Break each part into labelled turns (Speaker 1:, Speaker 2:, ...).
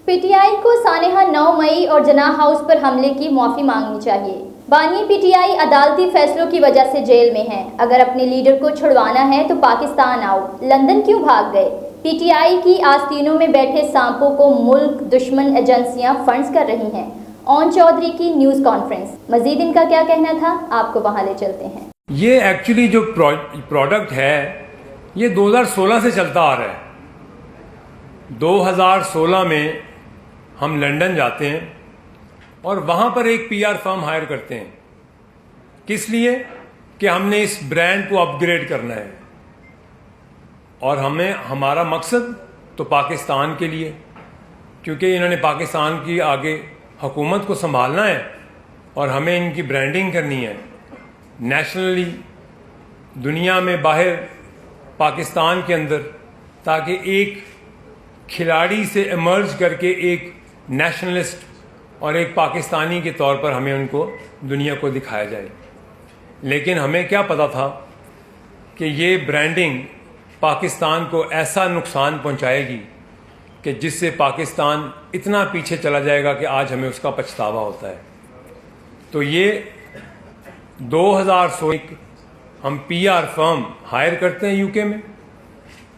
Speaker 1: PTI को सानेहा 9 मई और जना हाउस पर हमले की माफी मांगनी चाहिए। बानी पीटीआई अदालती फैसलों की वजह से जेल में है। अगर अपने लीडर को छुड़वाना है तो पाकिस्तान आओ, लंदन क्यों भाग गए? पीटीआई की आस्तीनों में बैठे सांपों को मुल्क दुश्मन एजेंसियां फंड्स कर रही हैं। ओन चौधरी की न्यूज कॉन्फ्रेंस। मजीद इनका क्या कहना था, आपको वहां ले चलते हैं।
Speaker 2: ये एक्चुअली जो प्रोडक्ट है ये 2016 से चलता आ रहा है। 2016 में हम लंदन जाते हैं और वहाँ पर एक पीआर फर्म हायर करते हैं। किस लिए? कि हमने इस ब्रांड को अपग्रेड करना है और हमारा मकसद तो पाकिस्तान के लिए, क्योंकि इन्होंने पाकिस्तान की आगे हुकूमत को संभालना है और हमें इनकी ब्रांडिंग करनी है नेशनली, दुनिया में, बाहर, पाकिस्तान के अंदर, ताकि एक खिलाड़ी से इमर्ज करके एक नेशनलिस्ट और एक पाकिस्तानी के तौर पर हमें उनको दुनिया को दिखाया जाए। लेकिन हमें क्या पता था कि ये ब्रांडिंग पाकिस्तान को ऐसा नुकसान पहुंचाएगी कि जिससे पाकिस्तान इतना पीछे चला जाएगा कि आज हमें उसका पछतावा होता है। तो ये 2016 हम पीआर फर्म हायर करते हैं यूके में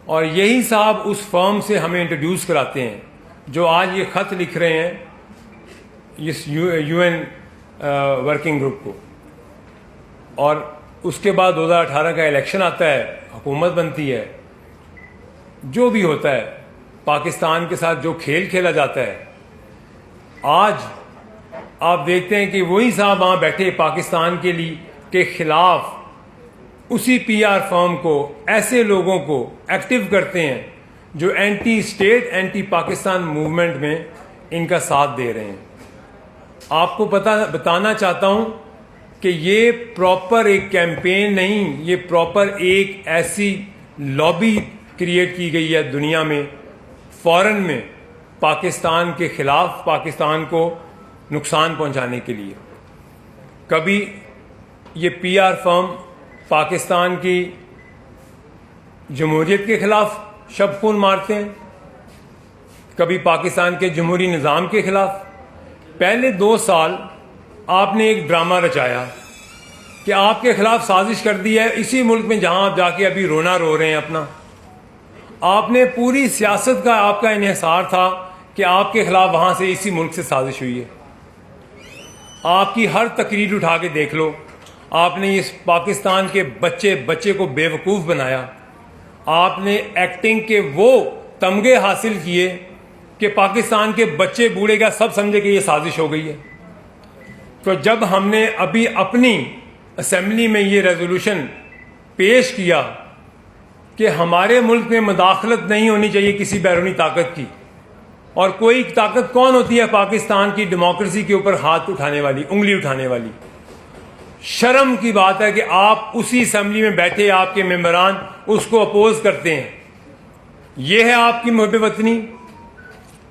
Speaker 2: और यही साहब उस फर्म से हमें इंट्रोड्यूस कराते हैं जो आज ये ख़त लिख रहे हैं इस यूएन वर्किंग ग्रुप को। और उसके बाद 2018 का इलेक्शन आता है, हुकूमत बनती है, जो भी होता है पाकिस्तान के साथ जो खेल खेला जाता है, आज आप देखते हैं कि वही साहब वहाँ बैठे पाकिस्तान के खिलाफ उसी पीआर फर्म को, ऐसे लोगों को एक्टिव करते हैं जो anti state, anti Pakistan movement में इनका साथ दे रहे हैं। आपको बताना चाहता हूं कि ये प्रॉपर एक कैंपेन नहीं, ये प्रॉपर एक ऐसी लॉबी क्रिएट की गई है दुनिया में, फॉरेन में, पाकिस्तान के खिलाफ, पाकिस्तान को नुकसान पहुंचाने के लिए। कभी ये पीआर फर्म पाकिस्तान की जमहूरियत के खिलाफ शब खून मारते हैं, कभी पाकिस्तान के जमहूरी निज़ाम के खिलाफ। पहले 2 साल आपने एक ड्रामा रचाया कि आपके खिलाफ साजिश कर दी है इसी मुल्क में जहां आप जाके अभी रोना रो रहे हैं अपना। आपने पूरी सियासत का आपका इन्हिसार था कि आपके खिलाफ वहां से इसी मुल्क से साजिश हुई है। आपकी हर तकरीर उठा के देख लो, आपने इस पाकिस्तान के बच्चे को बेवकूफ़ बनाया। आपने एक्टिंग के वो तमगे हासिल किए कि पाकिस्तान के बच्चे बूढ़े का सब समझे कि ये साजिश हो गई है। तो जब हमने अभी अपनी असेंबली में ये रेजोल्यूशन पेश किया कि हमारे मुल्क में मुदाखलत नहीं होनी चाहिए किसी बैरूनी ताकत की, और कोई ताकत कौन होती है पाकिस्तान की डेमोक्रेसी के ऊपर हाथ उठाने वाली, उंगली उठाने वाली? शर्म की बात है कि आप उसी असेंबली में बैठे आपके मेंबरान उसको अपोज करते हैं। यह है आपकी मुहिब वतनी?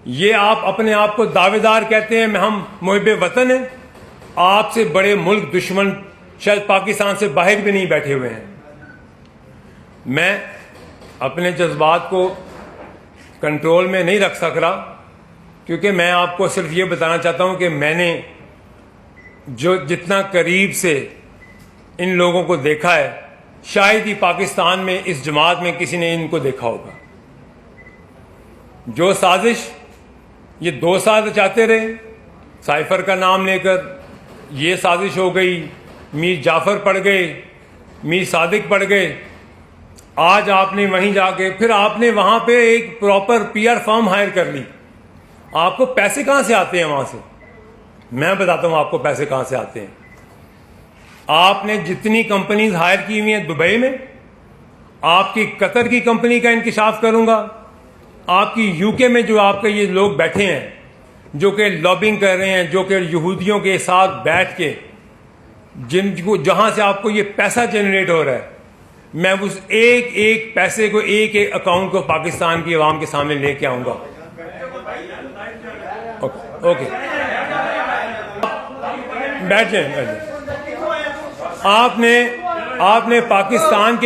Speaker 2: ये आप अपने आप को दावेदार कहते हैं हम मुहिब वतन हैं? आपसे बड़े मुल्क दुश्मन शायद पाकिस्तान से बाहर भी नहीं बैठे हुए हैं। मैं अपने जज्बात को कंट्रोल में नहीं रख सक रहा, क्योंकि मैं आपको सिर्फ ये बताना चाहता हूं कि मैंने जो जितना करीब से इन लोगों को देखा है, शायद ही पाकिस्तान में इस जमात में किसी ने इनको देखा होगा। जो साजिश ये 2 साल चाहते रहे, साइफर का नाम लेकर ये साजिश हो गई, मीर जाफर पड़ गए, मीर सादिक पड़ गए। आज आपने वहीं जाके फिर आपने वहां पे एक प्रॉपर पीआर फर्म हायर कर ली। आपको पैसे कहां से आते हैं वहां से? मैं बताता हूं आपको पैसे कहां से आते हैं। आपने जितनी कंपनीज हायर की हुई हैं दुबई में, आपकी कतर की कंपनी का इंकिशाफ करूंगा, आपकी यूके में जो आपके ये लोग बैठे हैं जो कि लॉबिंग कर रहे हैं, जो कि यहूदियों के साथ बैठ के जिनको जहां से आपको ये पैसा जनरेट हो रहा है, मैं उस एक एक पैसे को, एक एक अकाउंट को पाकिस्तान की आवाम के सामने लेके आऊंगा। ओके, बैठ जाए। आपने पाकिस्तान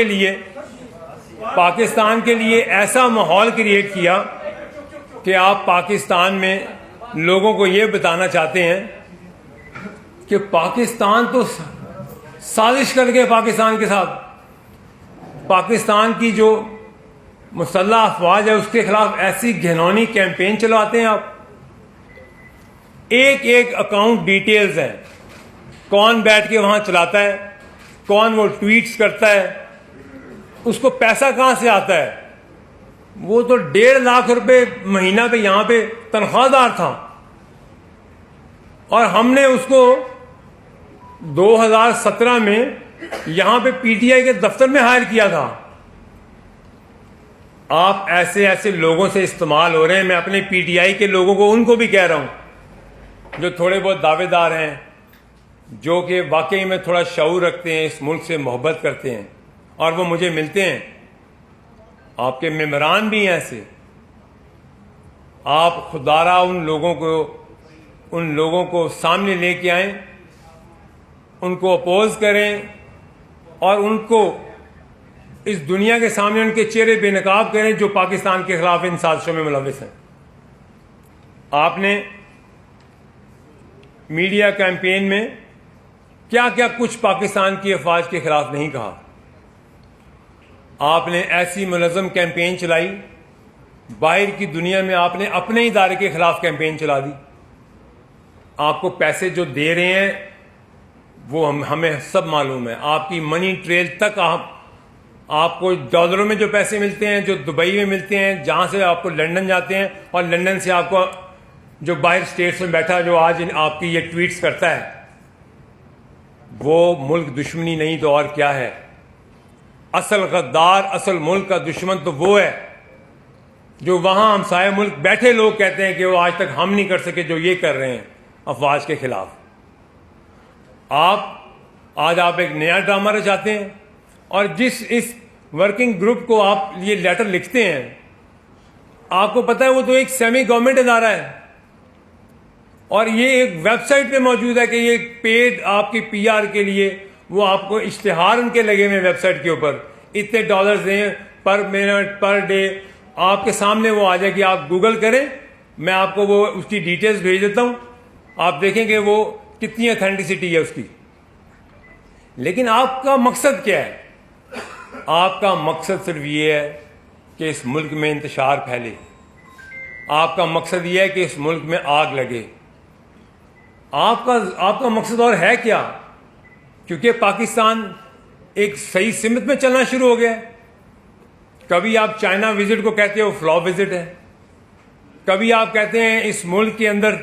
Speaker 2: के लिए ऐसा माहौल क्रिएट किया कि आप पाकिस्तान में लोगों को ये बताना चाहते हैं कि पाकिस्तान तो साजिश कर गए पाकिस्तान के साथ, पाकिस्तान की जो मुसल्लह अफवाज है उसके खिलाफ ऐसी घिनौनी कैंपेन चलाते हैं आप। एक एक अकाउंट डिटेल्स हैं, कौन बैठ के वहां चलाता है, कौन वो ट्वीट्स करता है, उसको पैसा कहां से आता है। वो तो 1.5 लाख रुपए महीना पे यहां पे तनख्वाहदार था और हमने उसको 2017 में यहां पे पीटीआई के दफ्तर में हायर किया था। आप ऐसे ऐसे लोगों से इस्तेमाल हो रहे हैं। मैं अपने पीटीआई के लोगों को, उनको भी कह रहा हूं जो थोड़े बहुत दावेदार हैं, जो कि वाकई में थोड़ा शऊर रखते हैं, इस मुल्क से मोहब्बत करते हैं और वो मुझे मिलते हैं। आपके मेंबरान भी हैं ऐसे। आप खुदारा उन लोगों को सामने लेके आएं, उनको अपोज करें और उनको इस दुनिया के सामने उनके चेहरे बेनकाब करें जो पाकिस्तान के खिलाफ इन साजिशों में मुलविस हैं। आपने मीडिया कैंपेन में क्या क्या कुछ पाकिस्तान की अफवाज के खिलाफ नहीं कहा। आपने ऐसी मुनज़्ज़म कैंपेन चलाई, बाहर की दुनिया में आपने अपने इदारे के खिलाफ कैंपेन चला दी। आपको पैसे जो दे रहे हैं वो हमें सब मालूम है। आपकी मनी ट्रेल तक आपको डॉलरों में जो पैसे मिलते हैं, जो दुबई में मिलते हैं, जहां से आपको लंदन जाते हैं और लंदन से आपको जो बाहर स्टेट्स में बैठा जो आज आपकी ये ट्वीट्स करता है, वो मुल्क दुश्मनी नहीं तो और क्या है। असल गद्दार, असल मुल्क का दुश्मन तो वो है जो वहां हमसाये मुल्क बैठे लोग कहते हैं कि वो आज तक हम नहीं कर सके जो ये कर रहे हैं अफवाज के खिलाफ। आज आप एक नया ड्रामा रचाते हैं और जिस इस वर्किंग ग्रुप को आप ये लेटर लिखते हैं, आपको पता है वो तो एक सेमी गवर्नमेंट इदारा है और ये एक वेबसाइट पे मौजूद है कि ये पेड आपकी पीआर के लिए वो आपको इश्तिहार उनके लगे हुए वेबसाइट के ऊपर, इतने डॉलर्स दें पर मिनट पर डे। आपके सामने वो आ जाएगी, आप गूगल करें, मैं आपको वो उसकी डिटेल्स भेज देता हूं, आप देखेंगे वो कितनी ऑथेंटिसिटी है उसकी। लेकिन आपका मकसद क्या है? आपका मकसद सिर्फ ये है कि इस मुल्क में इंतशार फैले। आपका मकसद ये है कि इस मुल्क में आग लगे। आपका मकसद और है क्या? क्योंकि पाकिस्तान एक सही सिमत में चलना शुरू हो गया है। कभी आप चाइना विजिट को कहते हो फ्लॉप विजिट है, कभी आप कहते हैं इस मुल्क के अंदर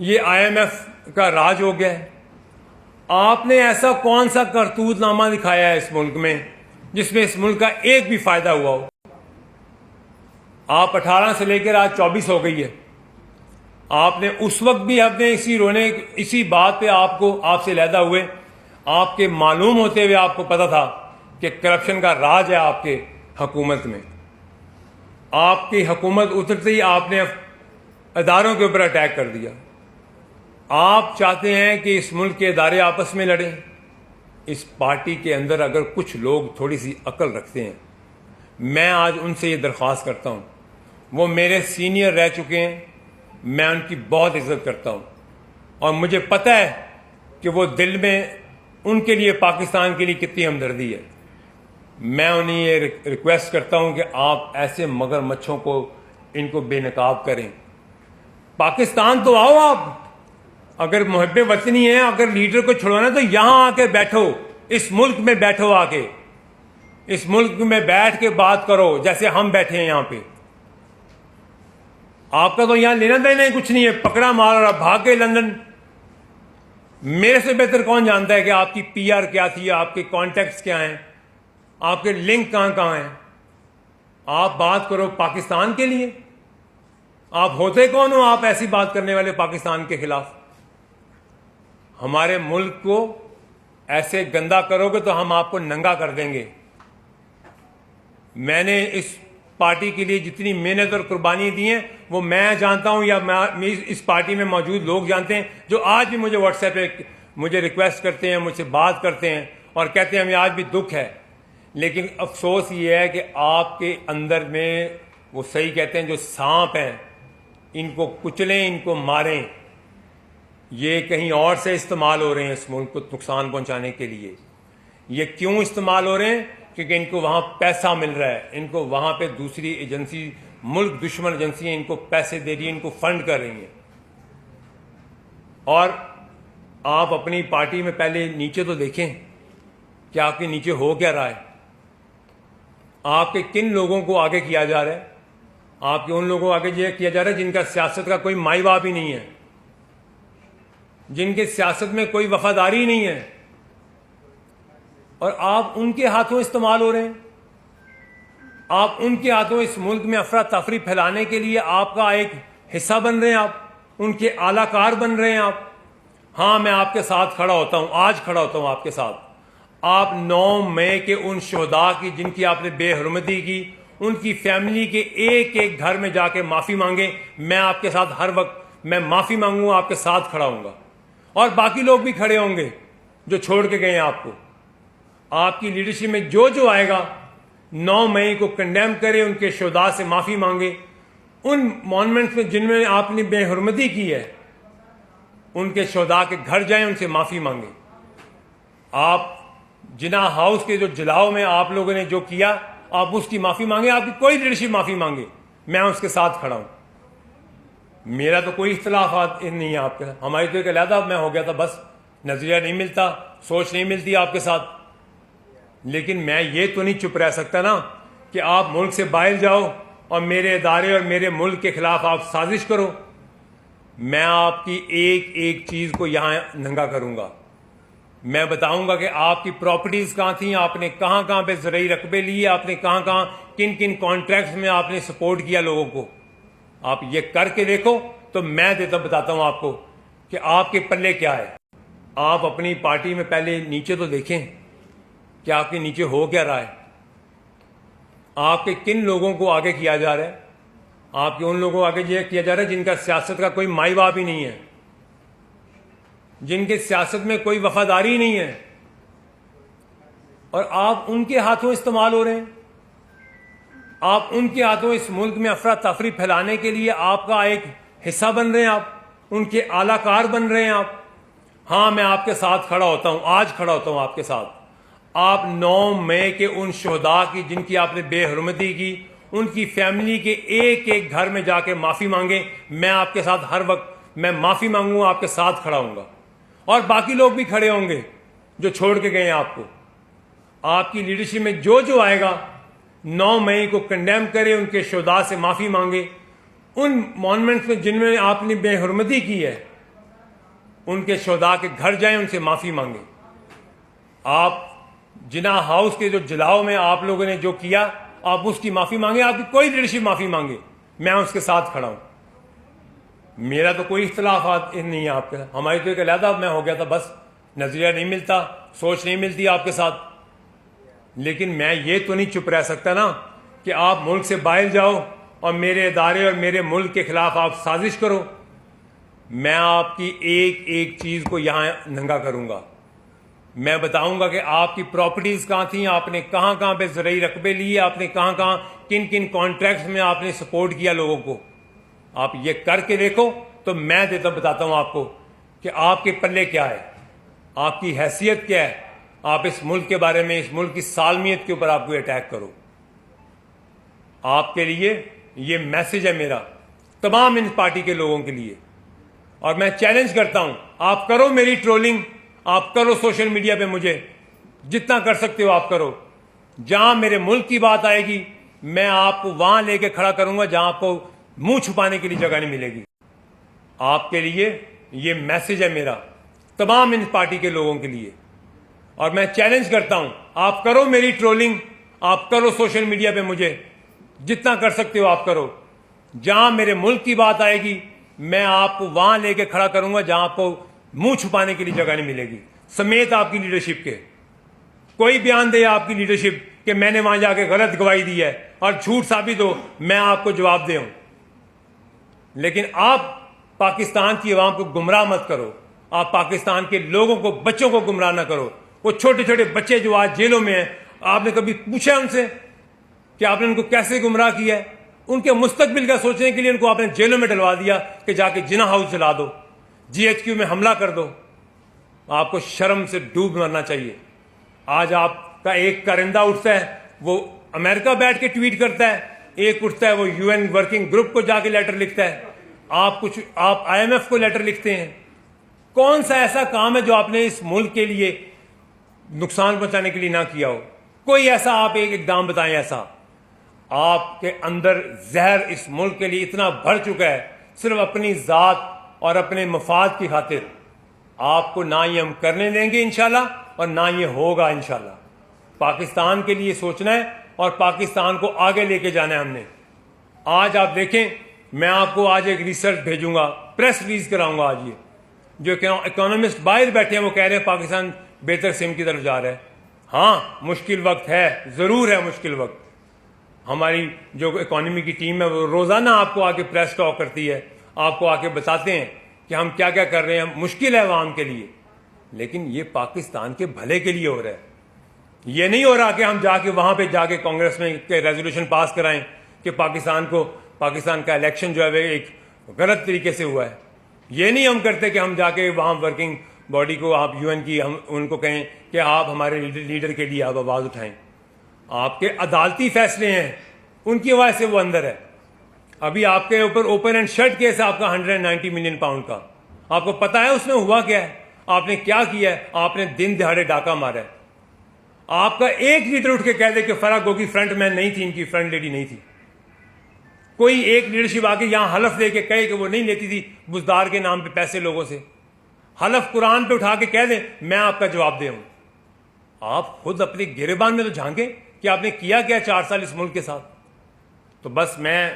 Speaker 2: ये IMF का राज हो गया है। आपने ऐसा कौन सा करतूतनामा दिखाया है इस मुल्क में जिसमें इस मुल्क का एक भी फायदा हुआ हो? आप 18 से लेकर आज 24 हो गई है। आपने उस वक्त भी हमने इसी बात पे आपसे लहदा हुए, आपके मालूम होते हुए आपको पता था कि करप्शन का राज है आपके हुकूमत में। आपकी हुकूमत उतरते ही आपने अदारों के ऊपर अटैक कर दिया। आप चाहते हैं कि इस मुल्क के इदारे आपस में लड़ें। इस पार्टी के अंदर अगर कुछ लोग थोड़ी सी अकल रखते हैं, मैं आज उनसे ये दरख्वास्त करता हूँ, वो मेरे सीनियर रह चुके हैं, मैं उनकी बहुत इज्जत करता हूँ और मुझे पता है कि वो दिल में उनके लिए, पाकिस्तान के लिए कितनी हमदर्दी है। मैं उन्हें ये रिक्वेस्ट करता हूँ कि आप ऐसे मगरमच्छों को इनको बेनकाब करें। पाकिस्तान तो आओ आप, अगर मुहब्बे वतनी है, अगर लीडर को छुड़वाना है तो यहां आके बैठो, इस मुल्क में बैठो, आके इस मुल्क में बैठ के बात करो जैसे हम बैठे हैं यहां पे। आपका तो यहां लेना देना ही कुछ नहीं है, पकड़ा मार और भाग गए लंदन। मेरे से बेहतर कौन जानता है कि आपकी पीआर क्या थी, आपके कॉन्टैक्ट्स क्या हैं, आपके लिंक कहां कहां हैं। आप बात करो पाकिस्तान के लिए। आप होते कौन हो आप ऐसी बात करने वाले पाकिस्तान के खिलाफ? हमारे मुल्क को ऐसे गंदा करोगे तो हम आपको नंगा कर देंगे। मैंने इस पार्टी के लिए जितनी मेहनत और कुर्बानी दी है वो मैं जानता हूं या इस पार्टी में मौजूद लोग जानते हैं, जो आज भी मुझे व्हाट्सएप पे मुझे रिक्वेस्ट करते हैं, मुझसे बात करते हैं और कहते हैं हमें आज भी दुख है। लेकिन अफसोस ये है कि आपके अंदर में वो सही कहते हैं जो सांप हैं इनको कुचलें, इनको मारें, ये कहीं और से इस्तेमाल हो रहे हैं इस मुल्क को नुकसान पहुंचाने के लिए। ये क्यों इस्तेमाल हो रहे हैं? क्योंकि इनको वहां पैसा मिल रहा है, इनको वहां पे दूसरी एजेंसी, मुल्क दुश्मन एजेंसियां इनको पैसे दे रही हैं, इनको फंड कर रही हैं। और आप अपनी पार्टी में पहले नीचे तो देखें कि आपके नीचे हो क्या रहा है, आपके किन लोगों को आगे किया जा रहा है। आपके उन लोगों को आगे ये किया जा रहा है जिनका सियासत का कोई माई बाप ही नहीं है, जिनके सियासत में कोई वफादारी नहीं है, और आप उनके हाथों इस्तेमाल हो रहे हैं। आप उनके हाथों इस मुल्क में अफरा तफरी फैलाने के लिए आपका एक हिस्सा बन रहे हैं, आप उनके आलाकार बन रहे हैं आप। हाँ, मैं आपके साथ खड़ा होता हूं, आज खड़ा होता हूं आपके साथ। आप 9 मई के उन शोहदा की जिनकी आपने बेहरमती की, उनकी फैमिली के एक एक घर में जाके माफी मांगे। मैं आपके साथ हर वक्त मैं माफी मांगूंगा, आपके साथ खड़ा हूंगा, और बाकी लोग भी खड़े होंगे जो छोड़ के गए हैं आपको। आपकी लीडरशिप में जो जो आएगा 9 मई को कंडेम करे, उनके शोहदा से माफी मांगे। उन मॉन्यूमेंट्स में जिनमें आपने बेहरमती की है, उनके शोहदा के घर जाएं, उनसे माफी मांगे। आप जिना हाउस के जो जलाओ में आप लोगों ने जो किया, आप उसकी माफी मांगे। आपकी कोई लीडरशिप माफी मांगे, मैं उसके साथ खड़ा हूं। मेरा तो कोई इख्तलाफ नहीं है आपके साथ। हमारी तो एक अलहदा मैं हो गया था, बस नजरिया नहीं मिलता, सोच नहीं मिलती आपके साथ। लेकिन मैं ये तो नहीं चुप रह सकता ना कि आप मुल्क से बाहर जाओ और मेरे इदारे और मेरे मुल्क के खिलाफ आप साजिश करो। मैं आपकी एक एक चीज को यहां नंगा करूंगा। मैं बताऊंगा कि आपकी प्रॉपर्टीज कहां थी, आपने कहां कहां पे ज़रूरी रकबे लिए, आपने कहां कहां किन किन कॉन्ट्रैक्ट्स में आपने सपोर्ट किया लोगों को। आप ये करके देखो तो मैं बताता हूं आपको कि आपके पल्ले क्या है। आप अपनी पार्टी में पहले नीचे तो देखें कि आपके नीचे हो क्या रहा है, आपके किन लोगों को आगे किया जा रहा है। आपके उन लोगों को आगे ये किया जा रहा है जिनका सियासत का कोई माई बाप ही नहीं है, जिनके सियासत में कोई वफादारी नहीं है, और आप उनके हाथों इस्तेमाल हो रहे हैं। आप उनके हाथों इस मुल्क में अफरा तफरी फैलाने के लिए आपका एक हिस्सा बन रहे हैं, आप उनके आलाकार बन रहे हैं आप। हाँ, मैं आपके साथ खड़ा होता हूं, आज खड़ा होता हूं आपके साथ। आप 9 मई के उन शोहदा की जिनकी आपने बेहरमती की, उनकी फैमिली के एक एक घर में जाके माफी मांगे। मैं आपके साथ हर वक्त मैं माफी मांगूंगा, आपके साथ खड़ा हूंगा, और बाकी लोग भी खड़े होंगे जो छोड़ के गए हैं आपको। आपकी लीडरशिप में जो जो आएगा 9 मई को कंडेम करे, उनके शोहदा से माफी मांगे। उन मॉन्यूमेंट्स में जिनमें आपने बेहरमती की है, उनके शोहदा के घर जाएं, उनसे माफी मांगे। आप जिना हाउस के जो जलाओ में आप लोगों ने जो किया, आप उसकी माफी मांगे। आपकी कोई लीडरशिप माफी मांगे, मैं उसके साथ खड़ा हूं। मेरा तो कोई इख्तलाफ नहीं है आपके साथ। हमारी तो एक अलहदा मैं हो गया था, बस नजरिया नहीं मिलता, सोच नहीं मिलती आपके साथ। लेकिन मैं ये तो नहीं चुप रह सकता ना कि आप मुल्क से बाहर जाओ और मेरे इदारे और मेरे मुल्क के खिलाफ आप साजिश करो। मैं आपकी एक एक चीज को यहां नंगा करूंगा। मैं बताऊंगा कि आपकी प्रॉपर्टीज कहां थी, आपने कहां कहां पे ज़रूरी रकबे लिए, आपने कहां कहां किन किन कॉन्ट्रैक्ट्स में आपने सपोर्ट किया लोगों को। आप ये करके देखो तो मैं बताता हूं आपको कि आपके पल्ले क्या है, आपकी हैसियत क्या है। आप इस मुल्क के बारे में, इस मुल्क की सालमियत के ऊपर आप कोई अटैक करो। आपके लिए ये मैसेज है मेरा, तमाम इन पार्टी के लोगों के लिए। और मैं चैलेंज करता हूं, आप करो मेरी ट्रोलिंग, आप करो सोशल मीडिया पे, मुझे जितना कर सकते हो आप करो। जहां मेरे मुल्क की बात आएगी, मैं आपको वहां लेके खड़ा करूंगा जहां आपको मुंह छुपाने के लिए जगह नहीं मिलेगी। आपके लिए ये मैसेज है मेरा, तमाम इन पार्टी के लोगों के लिए। और मैं चैलेंज करता हूं, आप करो मेरी ट्रोलिंग, आप करो सोशल मीडिया पे, मुझे जितना कर सकते हो आप करो। जहां मेरे मुल्क की बात आएगी, मैं आपको वहां लेके खड़ा करूंगा जहां आपको मुंह छुपाने के लिए जगह नहीं मिलेगी, समेत आपकी लीडरशिप के। कोई बयान दे आपकी लीडरशिप कि मैंने वहां जाके गलत गवाही दी है और झूठ साबित हो, मैं आपको जवाब दूं। लेकिन आप पाकिस्तान की आवाम को गुमराह मत करो, आप पाकिस्तान के लोगों को, बच्चों को गुमराह ना करो। वो छोटे छोटे बच्चे जो आज जेलों में हैं, आपने कभी पूछा उनसे कि आपने उनको कैसे गुमराह किया है? उनके मुस्तकबिल का सोचने के लिए उनको आपने जेलों में डलवा दिया कि जाके जिना हाउस जला दो, GHQ में हमला कर दो। आपको शर्म से डूब मरना चाहिए। आज आपका एक करिंदा उठता है, वो अमेरिका बैठ के ट्वीट करता है, एक उठता है वो UN वर्किंग ग्रुप को जाके लेटर लिखता है, आप IMF को लेटर लिखते हैं। कौन सा ऐसा काम है जो आपने इस मुल्क के लिए नुकसान पहुंचाने के लिए ना किया हो? कोई ऐसा आप एक इकदाम बताएं। ऐसा आपके अंदर जहर इस मुल्क के लिए इतना भर चुका है, सिर्फ अपनी जात और अपने मफाद की खातिर। आपको ना ये हम करने देंगे इंशाल्लाह और ना ये होगा इंशाल्लाह। पाकिस्तान के लिए सोचना है और पाकिस्तान को आगे लेके जाना है हमने। आज आप देखें, मैं आपको आज एक रिसर्च भेजूंगा, प्रेस रिलीज कराऊंगा आज। ये जो इकोनॉमिस्ट बाहर बैठे हैं वो कह रहे हैं पाकिस्तान बेहतर सिम की तरफ जा रहा है। हाँ, मुश्किल वक्त है, जरूर है मुश्किल वक्त। हमारी जो इकोनॉमी की टीम है वो रोजाना आपको आके प्रेस टॉक करती है, आपको आके बताते हैं कि हम क्या क्या कर रहे हैं। मुश्किल है अवाम के लिए, लेकिन ये पाकिस्तान के भले के लिए हो रहा है। ये नहीं हो रहा कि हम जाके वहां पे जाके कांग्रेस में रेजोल्यूशन पास कराएं कि पाकिस्तान का इलेक्शन जो है वो एक गलत तरीके से हुआ है। ये नहीं हम करते कि हम जाके वहां वर्किंग बॉडी को, आप UN की, हम उनको कहें कि आप हमारे लीडर के लिए आप आवाज उठाएं। आपके अदालती फैसले हैं, उनकी वजह से वो अंदर है। अभी आपके ऊपर ओपन एंड शट केस है आपका 190 मिलियन पाउंड का। आपको पता है उसमें हुआ क्या है, आपने क्या किया है? आपने दिन दिहाड़े डाका मारा है। आपका एक लीडर उठ के कह दे कि फराह गोगी फ्रंट मैन नहीं थी, इनकी फ्रंट लेडी नहीं थी। कोई एक लीडरशिप आके यहां हलफ दे के कहे कि वो नहीं लेती थी बुजदार के नाम पे पैसे लोगों से, हलफ कुरान पे उठा के कह दे मैं आपका जवाब दे हूं। आप खुद अपने गिरेबान में तो झांके कि आपने किया क्या 4 साल इस मुल्क के साथ। तो बस मैं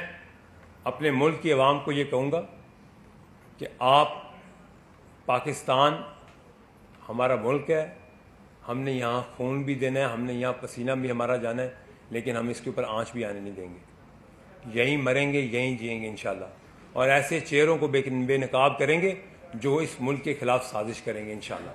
Speaker 2: अपने मुल्क की आवाम को ये कहूंगा कि आप, पाकिस्तान हमारा मुल्क है, हमने यहाँ खून भी देना है, हमने यहाँ पसीना भी हमारा जाना है, लेकिन हम इसके ऊपर आंच भी आने नहीं देंगे। यहीं मरेंगे, यहीं जिएंगे इंशाल्लाह। और ऐसे चेहरों को बेनकाब करेंगे जो इस मुल्क के खिलाफ साजिश करेंगे इंशाल्लाह।